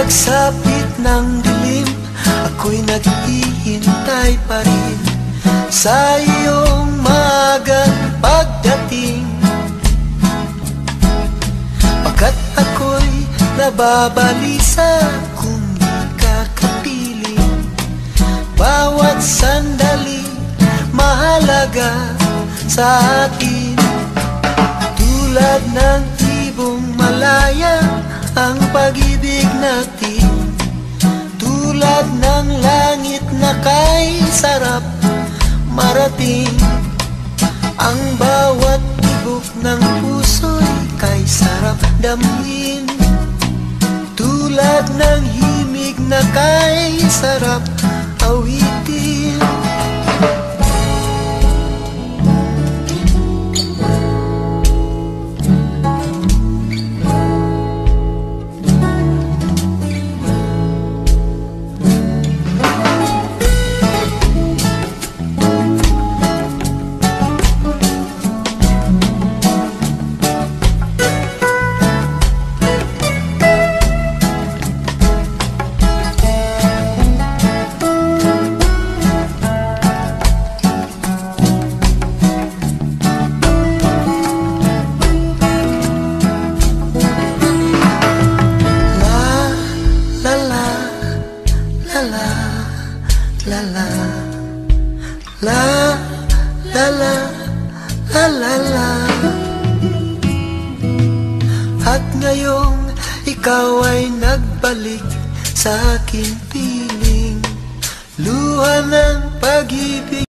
pagsapit ng dilim, ako'y naghihintay pa rin sa iyong maagang pagdating. Pagkat ako'y nababalisa kung di ka kapiling. Bawat sandali mahalaga sa atin. Tulad ng ibong malaya ang pag-ibig natin. Tulad ng langit na kay sarap marating. Ang bawat tibok ng puso'y kay sarap damhin. Tulad ng himig na kay sarap awitin. La la la la la la la la. At ngayong ikaw ay nagbalik sa aking piling, luha ng pag-ibig.